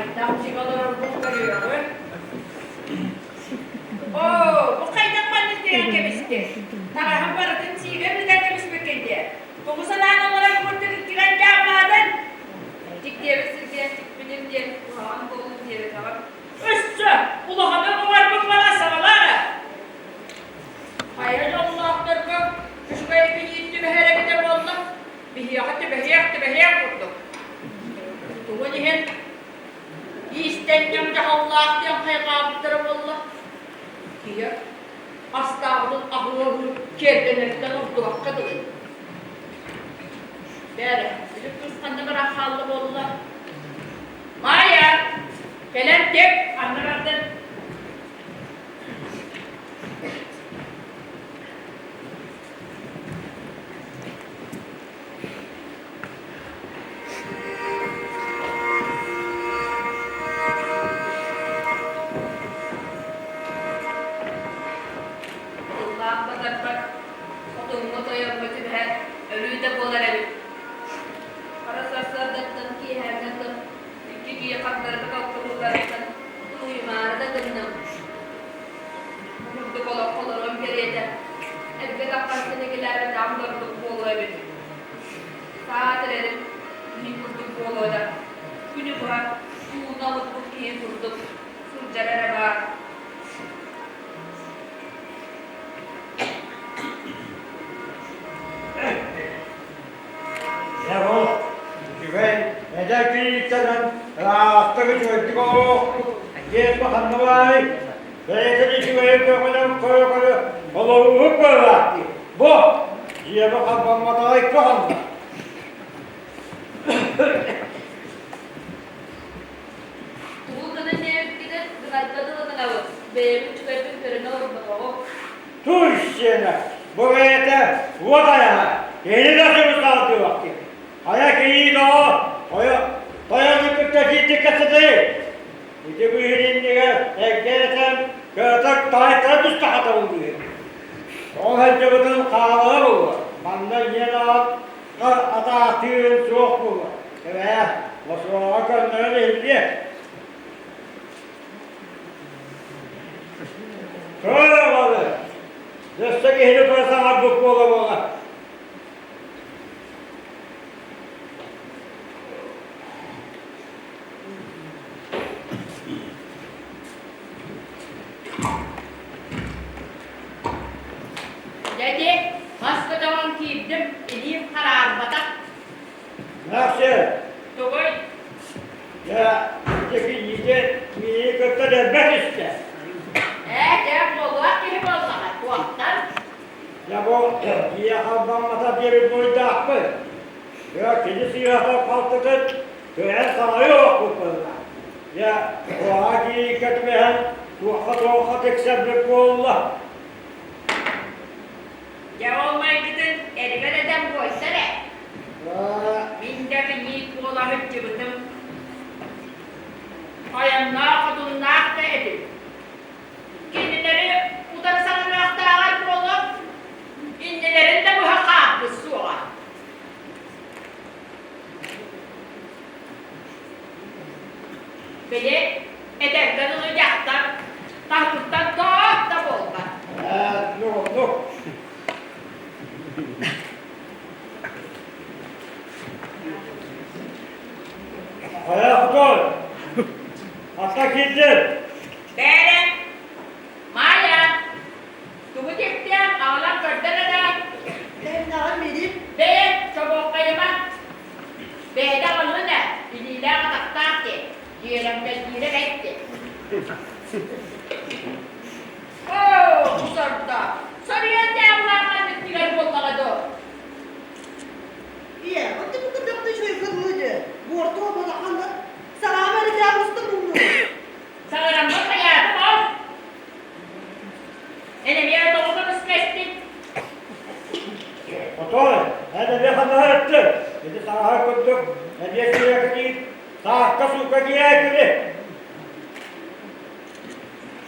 Aydan çıkalar bu görüyor. Oo, bu kaynak pandisiren kemisti. Tarahım baratın siyle bizden kemis beklendi. Bu sanan olarak kurtulup giren camadan. Dik diye besirgen, dik bilim diye, kulağın kolun diye tamam. Üstü, ulağına bu var bu bana savalara. Hayır Allah'tır bu. Kuşkayı bir yiğitti ve hele gider valla. Bihiyaktı kurduk. Tuğun yihin. İstendim de Allah diye kaygabıdır valla. Diye. Astağının ahığı kerdenekten oldu vakkadı. Beri. Bilip kıskandı bırak hallı valla. Maya. Gelen tek anlamadın.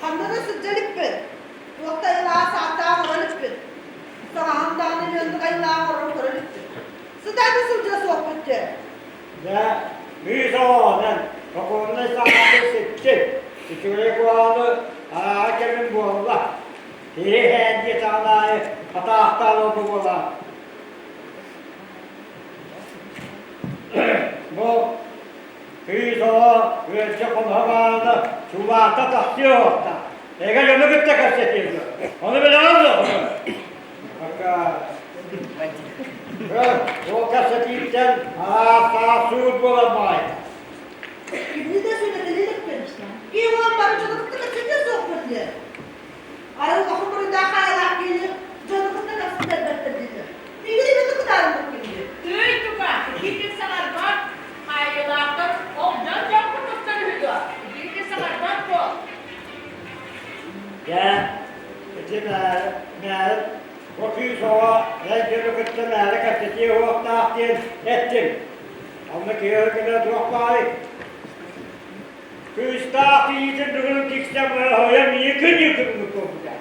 Hamdana sıcacık bir. Yokta ilağa sahta varalık bir. Sana hamdanın yanında ilağa varalık bir. Sıcacık sıcacık sohbetçi. Ya, büyük oğlan. Kapağında İçine kuağını hakemin bu Allah. Diri hendi tanayı hata ahtalı bu bola. Bu kıyız ola üretecek onun havarını çuvatta tahtıyor orta. Eğer yolu gütte kastetiydi. Onu bile aldı onu. Bakka. O kastetiyden sağa suud bulamaydı. Ne de söyledi, ne de İyi olan bana çocukta da çocuk sohbet diye. Arada okul burada kayarak gelir, çocukta da nasıl derbetter dedi. Bir gün de kadar mı geliyor? Tüy tuka. Gidin salar bak. Hayırlaktır. Ondan can kurtuktan hüdü. Gidin salar bak bu. Ya, işte meğer bakıyor sonra renkleri kıttı meğer kastettiği o vakti ahdiyen ettim. Ama ki örgüne durak bari. Kısta ahdiyetin durum dikse bana hoyam yıkın mı kopacak.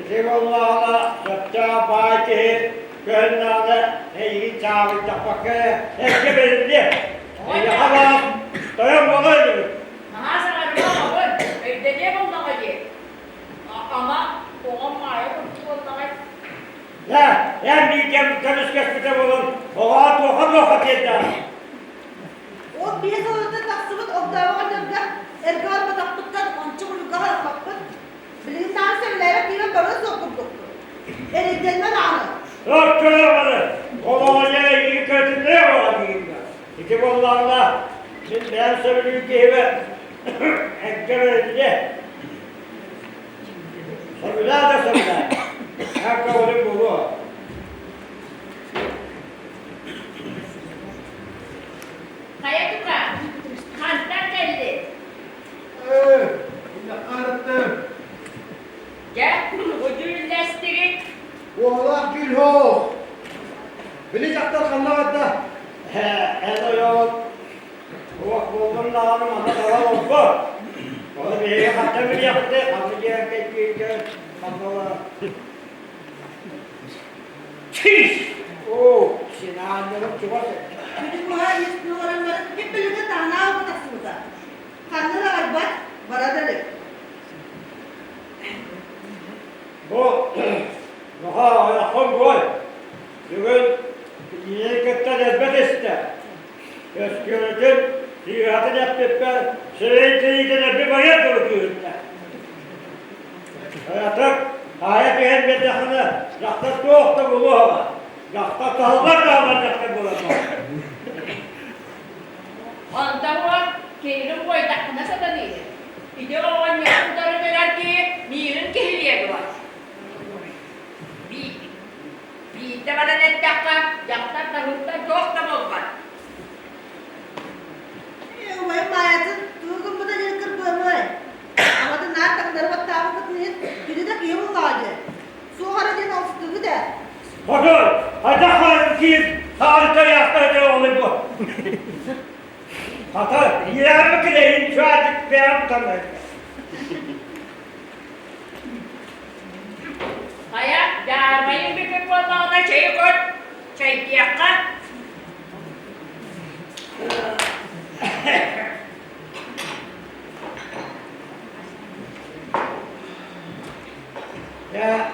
İşte Allah'la sapça bağıtı gönlüne neyi çağıracak bakı eski belirli. Yakalan, dayanmalı. Aha sana bir bak. Evde ne buldun acı? Ama oğlum maya kurtulduğunda Ya, en büyük temiz kespite bulun. Oha tokat yeter. O bir sonunda taksımın obdava kadar ergar bataklıktan onçu bulunga harapaklık. Bilimden sevlere kiren böyle sokurduk. Elimden anı. Yok kıramadı. Kolonya'ya iyi kötü ne olabilirim ben? İki bollarla şimdi ben söyleyeyim ki eve ekkemelince sorgular da sorgular. Her kavulun bu. kaya tuka. Kantar geldi. Yakarttım. Gel. Ucun lastiği. Oğlak gül ho. Bilecekler kanlavatta. Edo yok. Bu vak buldum lazım ama dava oldu. Onu bir yere hatta bir yaptı. Azı gelen geçiyor. Kanlava. Çiş! Oo, sinanlarım çubası. Çocuk bu her yüzünü oranların hep birlikte tanağı batasımıza. Kanlara albat, baradarık. Bu daha yakın boy. Bugün yeni kökten ezbet ister. Özgürlükün siratını yaptık ben. Süreyyteliğine bir bayan durduğunda. Hayatım, hayat bir bedahını yakta soğukta bulu hava. Yakta kalmak da hava yakta bulamam. Onda var. Kehirin boydak nasıl da değil. Bir de o an yakınları verer ki mirin kehiliye var. Bir de bana net dakika. Yaktar da hırtlar çok da bol var. Umayım hayatın tuğgun bu da yılkır koymayı. Ama da nerede kanlara battağı bakıtmayın. Biri de kıyımın vardı. Su haracın olsun de. Bakın, hadi hanım ki harika yakta olur bu. Hatta yiyen mi kileyin şu artık beyan tanır. Hayat yarmayın bir pek vallahi çayı koy. Çay yakka. Ya,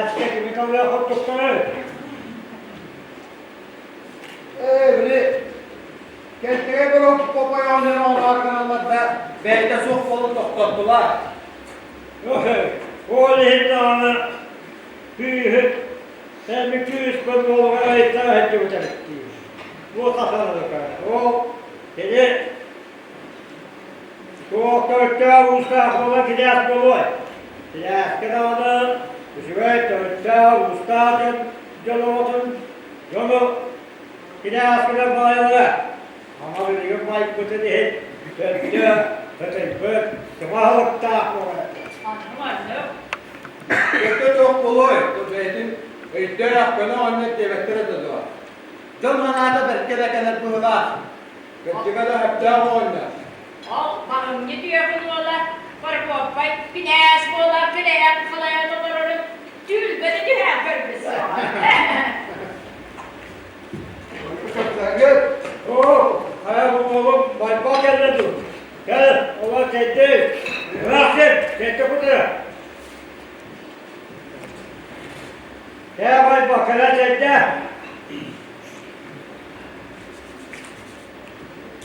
işte kimi kalıyor koptukları. Bili. Kenteye bir okut kopayanların onlar kanallarda belki sok kolu toklattılar. O lehimdanı büyük, ben 200 bin dolara ayıtlar hediye ödemişti. Bu tasarladı kadar. O, dedi, Soğukta usta gider dolu. Gider kenarı, üstüne ustadın, yolun, yolu gider kenarı bayılır. Ama bir yıl bayıp kötü değil. Kötü, kımalıkta olur. Anlamadım. Kötü çok kolay. Benim işte hakkını annet devletleri de var. Can manada belki de kadar bu var. Belki de hep daha oynar. Al bakın gidiyor bunlarla. Var kopay, pines bola, pileyen, kalayan olanları. Tül beni düher görmesi. Çok güzel.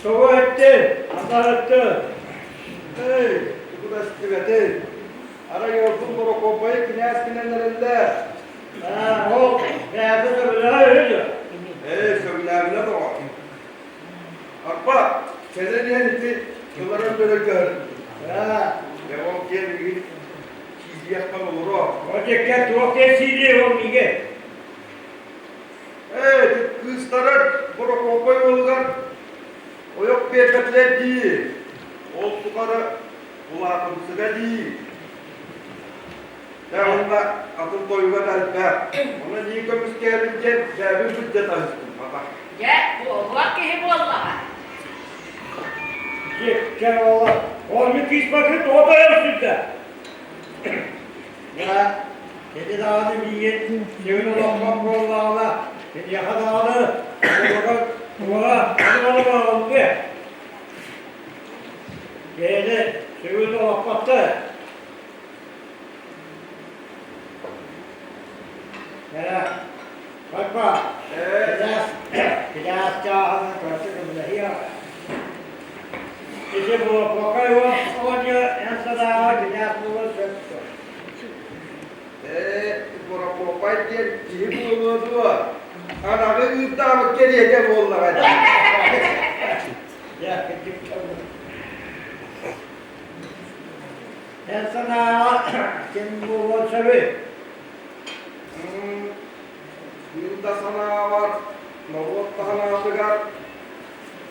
Soğuk etti. Allah etti. Hey, bu da sıkıntı. Ara yordum bu kopayı kines kinenlerinde. Ha, o nerede de böyle öyle. Söylemine de var. Akba, senden diyen için yılların böyle gör. Ha, Devam gelmeyin. Çizgi yapma olur o. o ceket o kesili o mige. Kızların bu kopayı olgan. O yok perfetler değil. O tukarı kulağımızda değil. Ya onda atıl koyuğa dalga. Ona niye kömüş gelince ben bir müddet açtım baba. Ya bu Allah ki bu Allah. Ceket o. Olmuş iş bakın o da üstünde. Ya, kedi dağını bir sevin olan kollağına. Kedi yaka dağını. Duvara, duvara bağlandı. Geldi, sevin olan battı. Ya, bakma. Biraz çağırın, karşımızda ya. İşte bu kokay var, onca ensada biraz bulursun. Bora kopay diye cihi bulundu. Anakı ıdamı geriye de boğullar hadi. Ya, küçük çabuk. Ensada kim bulur tabi. Yılda sana var. Novot sana sıgar.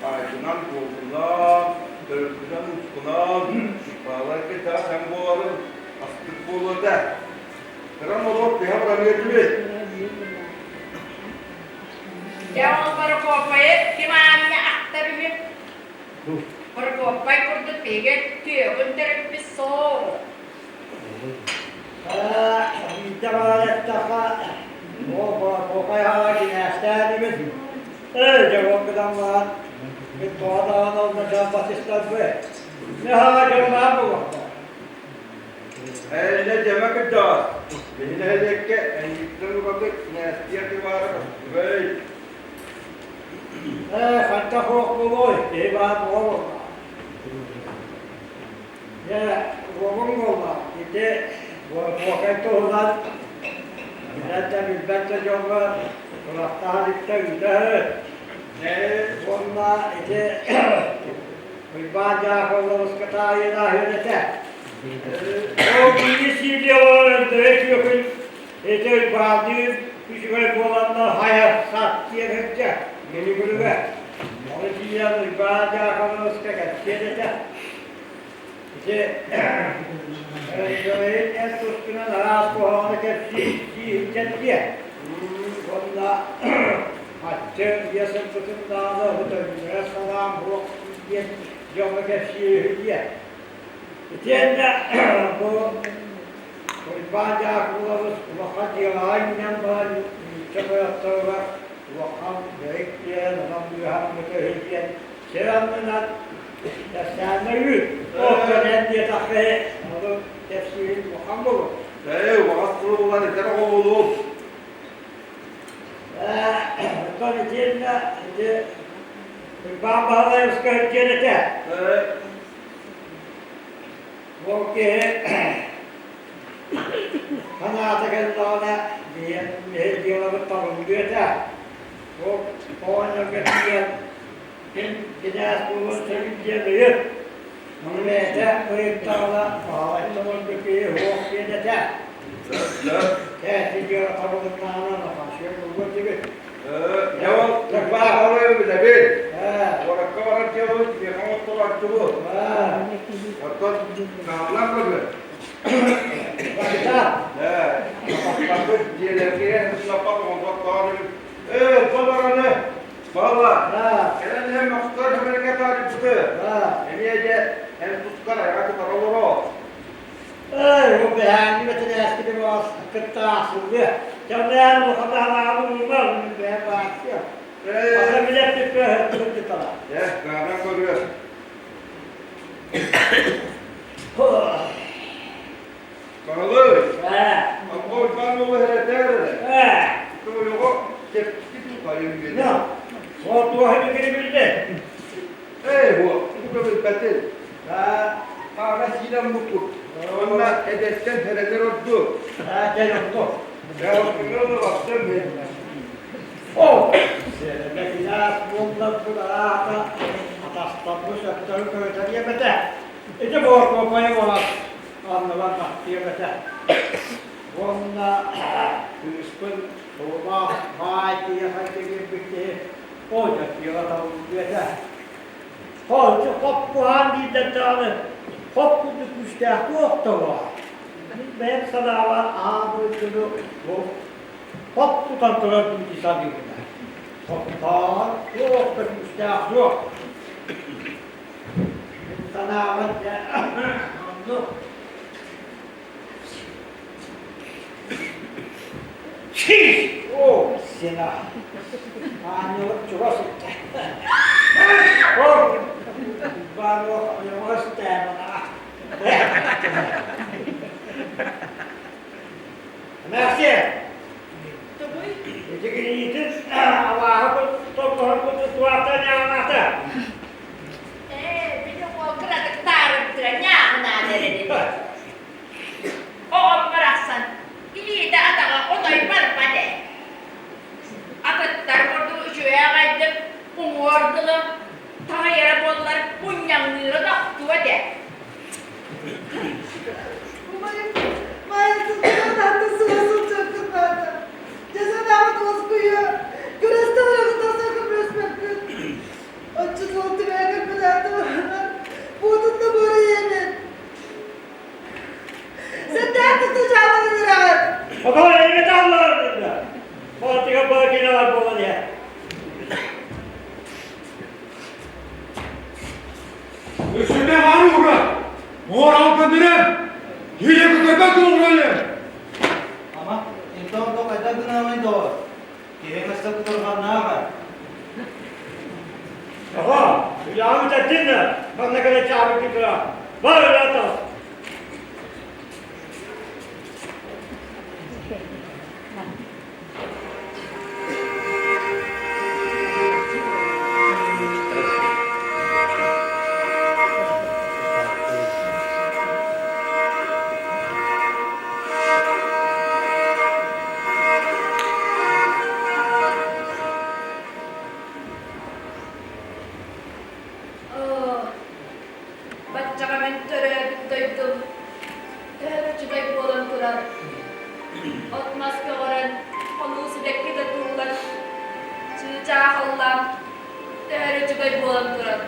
Aydınan kolundan, dörtüden uskundan. Bağlar ki daha sen boğarın. Astık boğulur da. Kıran olur, bir hamra verdi. Ya onları kopayı kim anne aktarıyor. Para kopay kurdu peget diyor. Bunları bir soğuk. Bir tane daha o kokay hava güneşlerimiz. Cevaplıdan var. Bir doğadan olmadan batışlar bu. Ne hava cevabı bu vakta. Ne demek iddias? Beni ne dekke, en yıktığını bakıp ne istiyatı var. Bey. Hatta kork bu boy. Eyvah bu olur. Ya, babam olma. İşte bu kokay tohudan. Millete mübbette jonga. Kulakta halikte güzel. Onunla işte Baca kolumuz kıtayı da yönete. O bilgisi diyorlar, direkt yokun. İşte bazı küçük olanlar hayat sat diye hepçe. Geli gülüge. Onu diyorlar, baca kolumuz kıtayı İşte şöyle en tutkuna naraz kohanı kepsi hüccet diye. Onunla haccı yasın tutun dağını hüccet. Salam bu diye canlı kepsi hüccet. İçinde bu baca kulağımız vakat yağıyla var. Çabayatta var. Vakam bekleyen, Rabbü'ye mütehiyyen. Selamlılar. Tessenlüğü. O kadar diye takve. Onu tefsiri Muhammed olur. Vakasını bulan yeter oğlum. Tabii içinde Bamba'da ıskı cennete. O ki kanaata kendine bir diyorlar tabii da. O puanla getiriyor. Gider bulun sevinceyi. Onu da öğretmenler ağaçların köpeği hoş yedete. Tehdiyor tabuğundan başlıyor bu gibi. Yalan, takva oluyor bile bir. Orada var diyor, bir hamur tolak tuğu. Hatta kavlan gibi. Bakta. Bakın diğerlerine lapak olmak lazım. Babaranı. Valla. Gelen hem maksudlar Amerika tarihçisi. Emiyece hem tutkar hayatı paraları o. Bu beğendi mesela eski bir var kıtta asıldı. Canlayan bu kadar ağabeyim olmaz mı? Ben bakıyorum. Bana millet bir hırtılık tutar. Kahraman görüyor. Kalı. Akol kanlı bu hereter. Tu yok. tepki koyun Ne? O duvarı girebildi. bu kadar betel. Ağaç yine mutlu. Onlar edetten tereler oldu. Gel oldu. Ya o ne baktım ya. O! Mesela bundan sonra ataslanmış yaptığı köyden yemede. İşte bu kopayı olan anılar yemede. Onunla üstün soğuma, maayetiye hakkı bitti. Olacak yılada yemede. Olacak hop bu hangi detaylı. Hop bu düşmüşte yok da var. Ben sana var ağabeyini bu. Hop tutantılar bir insan gibi. Hoppa, yok da müstahak yok. Sana var ya, yok. Şiş! O, sena. Anlık çuvası. O, bana yavaş bana. Merci. Jadi itu awal aku tuatan yang ada. Benim o kadar tariflerine ne dedi? O operasan. İyi de adama o da yapar pade. Atatlar orada şuraya kaydım. Umurdular. Ta yere bollar bunyanlığı da tuva de. Maalesef tatlısı nasıl çok kızlardı. Cesur Ahmet Osku'yu güreşte olarak tasarım resmettin. Açık oldu ve yakınmadan da budun da böyle yemin. Sen de tutacağını rahat. O kadar evet Allah'ım dedi. Fatih'e bakine var bana diye. Üstünde var mı burada? Moral kadınım. Hile köpek olur öyle. Ama itu untuk ada guna itu. Kira masa keturungan apa? Aha, ilahı tettin de. Ben ne kadar çabuk gidiyor. Var öyle atam. Baccaga men töreydüm. Törecübek bolan turar. Otmaz köğren, halusu bekki de turular. Çığca hallam, törecübek bolan turar.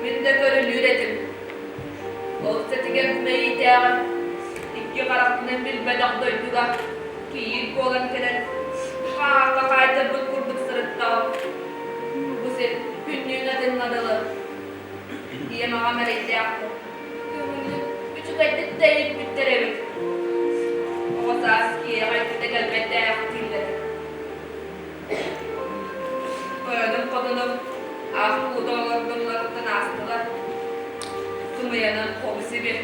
Men de görülür edim. Olsetige meyi değer. İki karakının bilbedak doyduga. Kiyik bolan keren. Kaka kayda bu kurduk sırıtta. Bu sen günlüğüne dinladalı. Dia mengambil ide aku. Küçük edip deyip bitirelim. O saskiye kayıtta gelmede yaptıydı. Öğrendim kadınım. Ahlı doğrulduğunlarından astılar. Tümüyanın kobisi bir.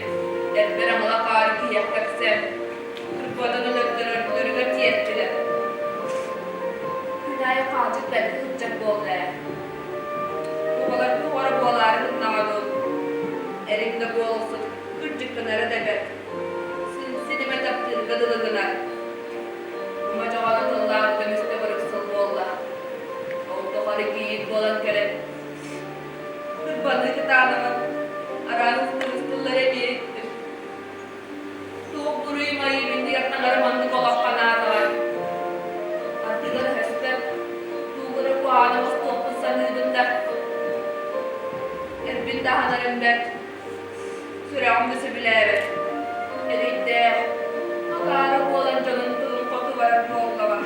Etber amala kariki yaktaksem. Kırpadının öttürürlüğüne tiyettiler. Günahı kalacak belki hıccak oldu. Bukalar bu bualarının nadı. Elimde bu olsun. Küçük kınarı debet. Sinime taptır gadılı kınar. Ama cavalı tıllar dönüşte bıraksın bolla. Oldu hariki bolan kere. Kırbanı kitabımın. Aranız kırıstılları biriktir. Soğuk duruyum ayı bindi yakınları mandık olak kanağı var. Artıları hesper. Tuğları bu anımız toplu sanırdığında. Bir daha narımda süramlısı bile evet. Elinde akarı olan canın tığın kotu var boğulama.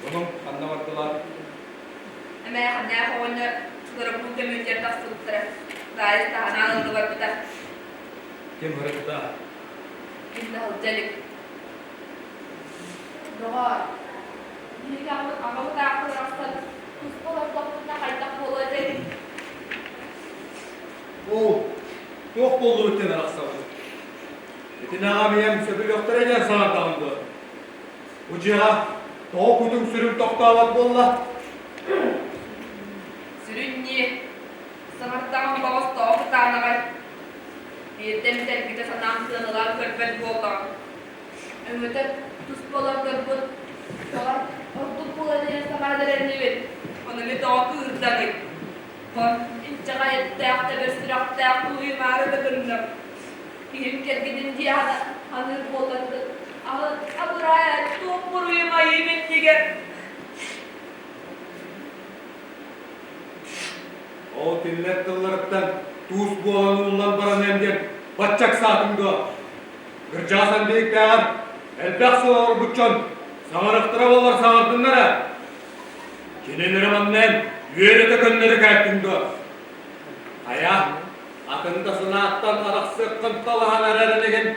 Onun anlamadılar. Ama hanya kawannya sudah punya mencari tas sutra. Dari tahanan itu berputar. Kim harita? Indah jalik. Doa. Ini kamu tak aku rasa. Sekolah waktunya kaitak bola jadi. O, yok oldu öten arasavı. Etine ağamayam söbül yoktur eden sana dağındı. Bu ciğa doğu kudum sürüm toktavat bolla. Sürünni. Samartağın babası da o tanımay. Birden tergide sanam sığınılar körpet boldu. Ömüte tuz bolan körpet. Sonra ortuk bolanıya samardalarını ver. Onu bir doğu kığırdanı. Kon ince gayet tayakta bir sırak tayakta uyumarı da gırınım. Kim kergidin cihada hanır boladı. Buraya tuğpur uyumayı bittiğe. O tinlet tıllarıktan tuz boğanından baran emden batacak saatinde. Gırcasan deyik değer. Elbek soğur bıçan. Sağırıktıra bollar sağırdınlara. Kenelerim annen yüğerete gönleri kayıttındı. Aya, akında sınavdan araqsı kıntalıhan ararınegen.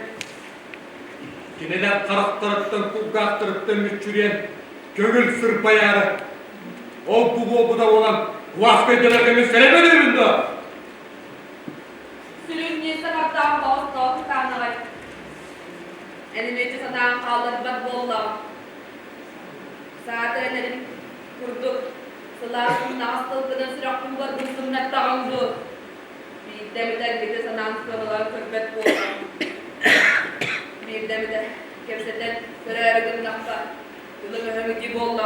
Keneler karaktırıktan, kuggaktırıktan müçürüyen kögül sırpayarı. O bu da olan Vaskaydılarımız selebe dövündü. Sürünni samartağın babası da o tanımay. Elimeci sanağın kaldırmak boldu. Saatlerim kurduk. Sılasının hastılığının sıraktım gördüm sünnet dağındı. Bir de gide sanağın sıralar körpet boldu. Bir de kemseden sürergin nakta. Yılı mühemmeci boldu.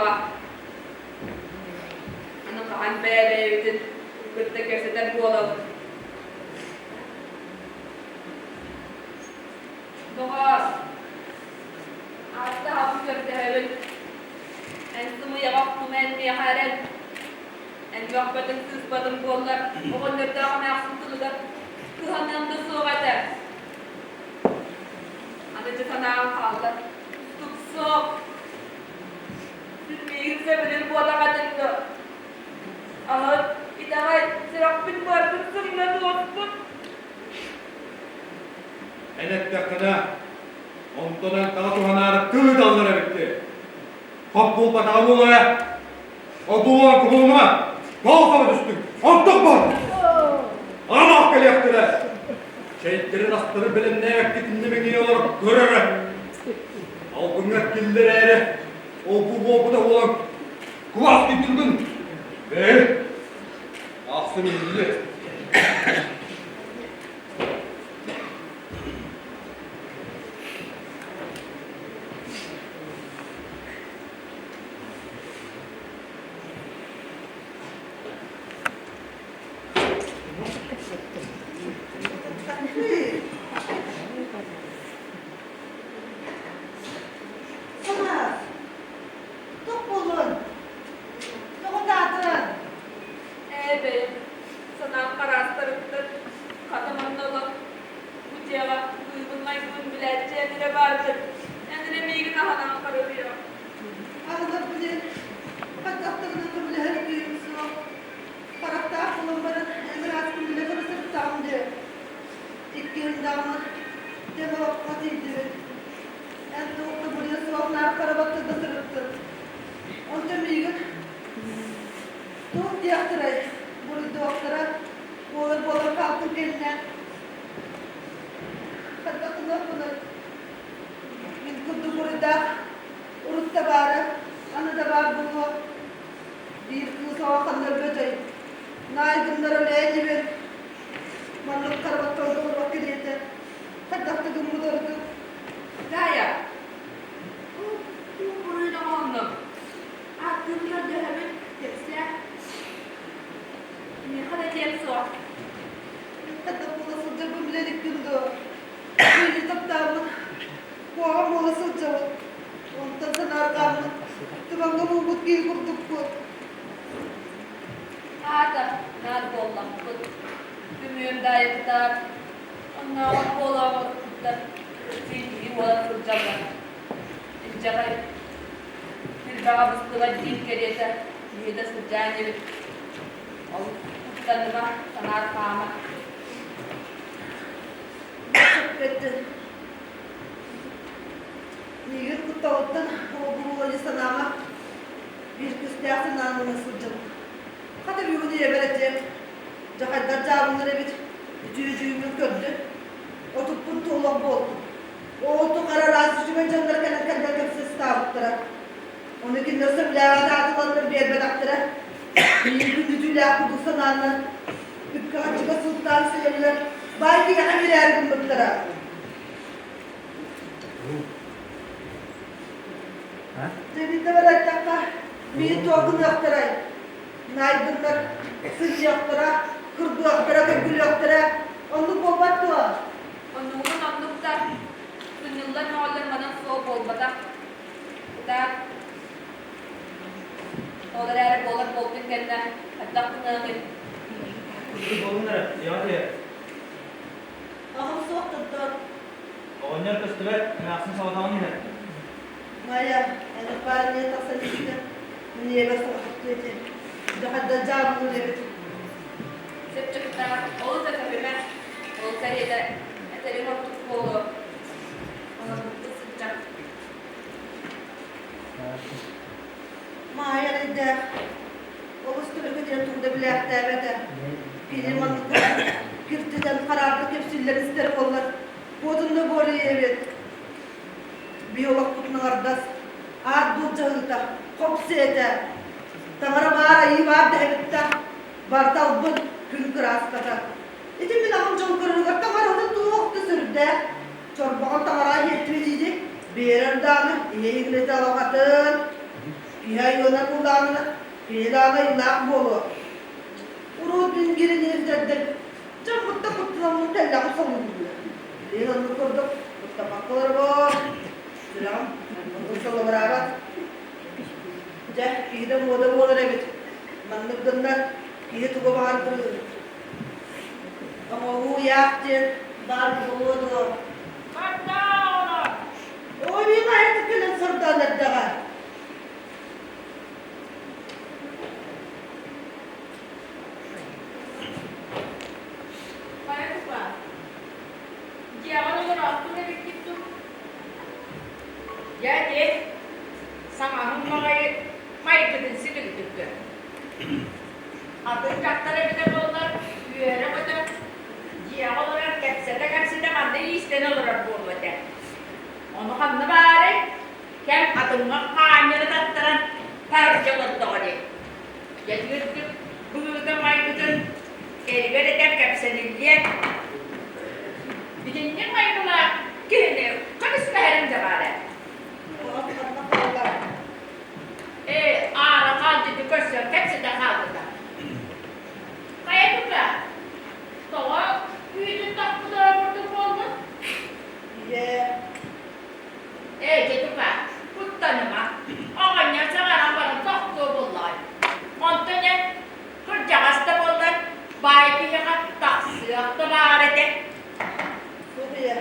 Anam kahan beyleydin. Kırta kemseden boldu. Doğa. Hatta hafif köfte hemen. En sumu yavaktım en miharen. En yokbadım sızbadım bollar. O günlerde ağam yaksıntılılar. Kıhanımda soğuğadı. Anıcı sanağım kaldı. Tutuk soğuk. Sürmeyi sebelir bu adam adımdı. Ahır, bir daha sırak bin vardım sırına dostum. Enet yakına ondan kala tuhanarı tığ dallara bitti. Kop bul bakalım olaya. O duvar kulağına kalsana düştük. Antık var. Ama akıl yaktılar. Şehitlerin asları bilen ne vakit dinlemek olarak görür. Al bunlar killere o bu da olan kuvas getirdin. Aksın ilgili. Sana. Tok bulun. Tok dağıtın. Beyim, sanağım karastırıktır. Kadımın dolu. Bu cevap duyulmay gün bilecekleri vardır. Kendine meygin ahadan karılıyor. Ağzı bilir. Kaçaktığını kırmızı her duyumsu. Karakter kullanmanın emir askın bile kırısır tamdı. İlk yılındamı develop katıydı. En soğukta buraya soğuklar karabatta da sırıktı. Onca meygin Doğum diyaktırayı. Burada doktora boğur kalktım kendine. Katkatını okudu. Biz kurdu burada. Urut da bari. Anı da var bunu. Bir kız soğukanlar böceği. Naygınlara leğeni bir. Manlık karabatta olur vakit yeter. Katkatı gümrü durdu. Gaya. Bu burayı da anlam. Aklımda döhemin tepsiye. Ne kadar tepsi var. Katkatı olası bu bilelik gündü. Beni taptamın. Boğam olası cevap. Ondan sana arkamın. Tıvanga mumut gil kurduk bu. Ada, nar bolla. Tümüyüm dayıklar. Onlar bolla vakıtlar. Zilgi olan fırcamlar. İncakay. Bir daha bıstığa değil keriyete. Yühede sıcağın gibi. Alıp kutlarına sana arkama. Bitti. Nigir kutlavattan o bu lisanama bir küstiyasın anını sıcım. Kadir yuvunu yebereceğim. Cahaydan cavunları bir cücüğümün kördü. O tuttun tuğla oldu. canları kadar kapsız tavuklara. Onu ki nasıl bile atılanır bir bedaktıra. Bir güdücüyle kudursan anlar. Bir kaçıka sultan söylenir. Belki yana bir ergunluklara. Cebinde var açakta. Bir toğun yoktura. Naydınlar. Sıç yoktura. Kırdı yoktura. Kırgül yoktura. Onu kopattı o. Onun anlıkta Sunyullar ne olur bana soğuk olmadan. Bu da olur eğer boğulak boğulun kendine hatta kınağın. Kudu bolunlar. Ya. Ahım soğuk tuttu. Oynar kıstılar. Nasıl sağdan yine. Maya, yani bari niye tasarı işte. Niye basın tuttu için. Daha da camını evet. Sep çıkıp olursa tabii ben olursa yeter. Yeterim ortuk boğulu. Ona mutlu sıcak. Maya ne oluşturur ki turda bile yaptı evet. Bilim anlıkta kürtüden kararlı kepsiller ister onlar. Bodunda böyle evet. Biyolog tutun ardas. Ardu cahılda. Kopsiyete. Tamara bara iyi vardı evet de. Bartal bud gün kıras kadar. İtin bir ahım çok kırılır. Tamara da tuğuktu sürüde. Çorbağı tamara yetmeyecek. Bir yerin dağını iyi ilgili avukatın. İyi yona kullanını. İyi dağına ilak bolu. Uru bin girini izledim. Çok mutlu namlu tellahı sonunda. İyi namlu kurduk. Mutlu bakılır bu. Selam. Mutlu beraber. Jah, kita moda moda evet. Mandık dönler. Kita tuğba bahar kılır. Ama bu yaptı. Dar buldu. Hatta ona. O bir hayat kılın sırtlanır da. Kaya kupa. Jangan olur aklına bir gittim. Jadi sama hımmayı maykıdın silik tuttu. Atın kaktara bir de bunlar üyere bakın. Cihan olarak kapsede manda iyisten olarak bulmadı. Onu kanlı bari. Kem atımma kanyını tattıran parçalı doğru. Jadi gittim. Bu da maykıdın elbette kem kapsenin diye. Bikinci maykılar gene kamis meherim zabare. Ağrı kaldı dikörsün, hepsi de kaldı da. Kaya tuka. Tova, büyüdün tatlılar vurduk oldu. Ye. Cetuka, kuttanıma. Ağanya sağaran bana taktı bunlar. Ontene, kırca hasta bunlar. Bayki yakat taksi yaptı bari de. Suya.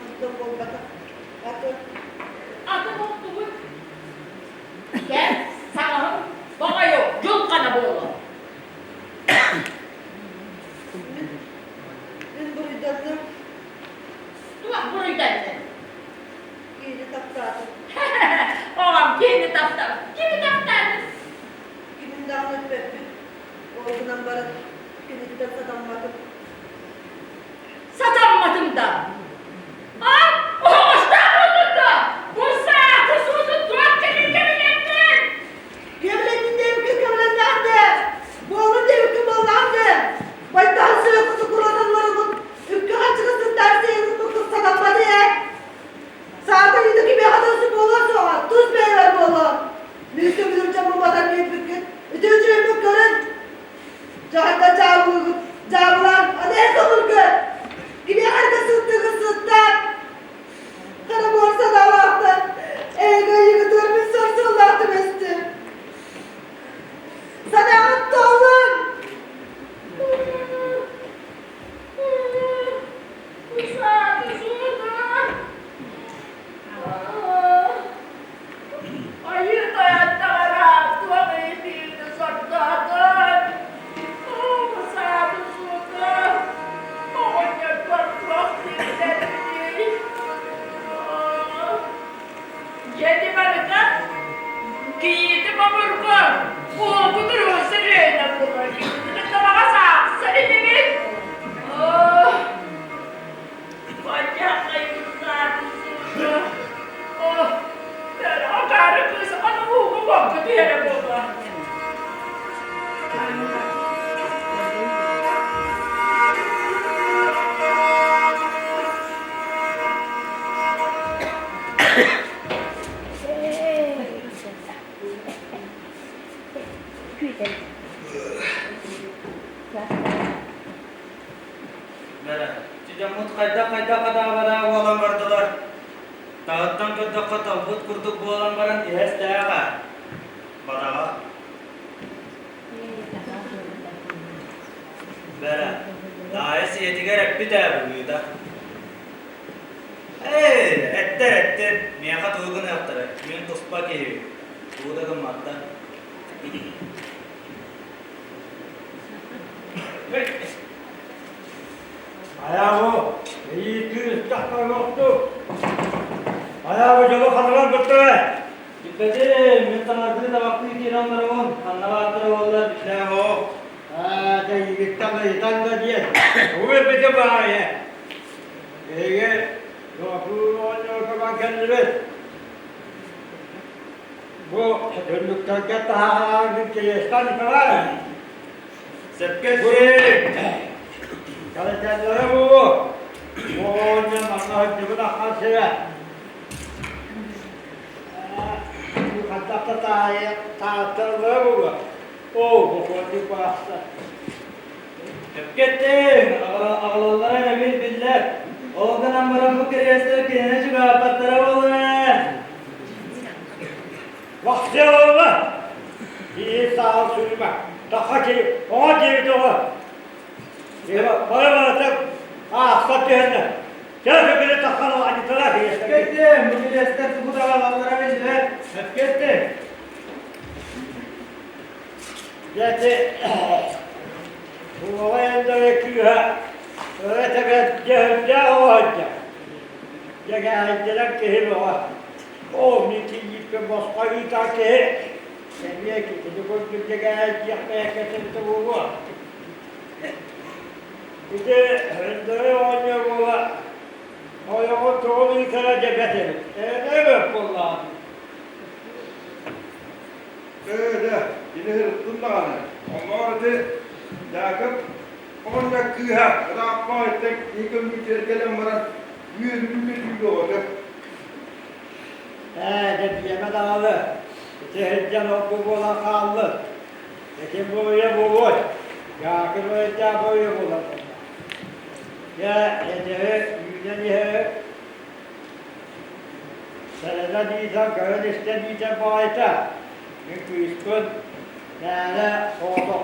Untuk bolbata. Atau Adı oldu bu. Gel, sana bana yok, yol kana boğulu. ben buradaydım. Tuh, buradaydın. Yine taptadım. Oğlum, kendi taptım. Kimi taptadın? Kimin dağınık bepi. Oğlundan bana kilitten satanmadım. Satanmadım da. Ah, o İstanbul'da. Bu saati susuz durak çekil kemilettin. Kevletin devki kevlenlerdi. Boğulun devki boğulandı. Baytan suya kutu kuradanlarımın. Ükkü kaçırısın dersi yazın bu kız satanmadı ya. Sağda yedeki bir adası boğulur soğan. Tuz beyler boğulur. Müslüm bizim camı batar bir fikir. Üçüncü emlik görün. Cahada cavrulan. Hadi el kabul gör. Gibi arkası tıkısından. Kara borsa da Allah'tan. Eyga yıkıtır bir sorsa Allah'tım esti. Sana attı oğlum. Bu saati susuz. Hayır hayatta rahat. Tuvamayı değildi sortladın. Bu saati susuz. Oğanya tuvamak değildi. Jadi mereka kita memperkuat buku terus serena bukan kita masak sedikit. Oh, banyak kayu besar sudah. Tağıttan kötü katabut kurduk bu olan baran ihes dayağa. Badağa. Bera. Daha siyeti gerek bir daha buluyor da. Etter. Miyaka tuğgun yaptırı. Min tospa geliyor. Bu da gımmatta. Ayağımı iyi tüy takma yoktu. Ayağımı cama kanılar bitti. Gitmedi. Min sanatını da vakti kiranları on. Anlavatları oldular. İşte o. Da yigittan da yitan da diye. Bu bir de bari. Ege yokluğunu oynuyor kalan kendimiz. Bu dönlükten daha bir keyiften var. Sepkesi. Kaliteli bu. Bu oyunun Allah'ın cıbına karşı. Bu katakta tahtırlı bu. Bu konuyu bastı. Sepkettin. Ağlarlara ne bildiler. Oğlan ambaran bu kereste kendine çıkı apatlara olur. Vakti olma. İyi sağ ol sürüme. Daha ki, ona gibi doğru. Bana tak. Sat cehennem. Gel bir takalım hadi taraf yesin. Sepkettin. Bu kereste bu da ağlarlara bildiler. Sepkettin. Gerçi bu olayında bekliyor. Öğretmen cehennem olacak. Ya geldiler ki o miki yıkı başkayı takı. Seviye ki bunu geldi yapmaya getirdi bu. Bir de hındığı oynuyor bu. Ayağı doğru yukarı cebetim. Evet vallahi. Öyle. Yine hırttın da hani. Onlar da yakıp onca kıha. Rapma ettik. Yıkım bitirgelen bana. Yüzümü tüylü oldu. De yeme dağılı. Cehilcan oku bola kallı. Ekim boya boğuş. Yakın öğretmen boya bola. Ya edeği, yüzen yeği. Senede değilsen, köyün işte değilsen bağıta. Çünkü iskun, yani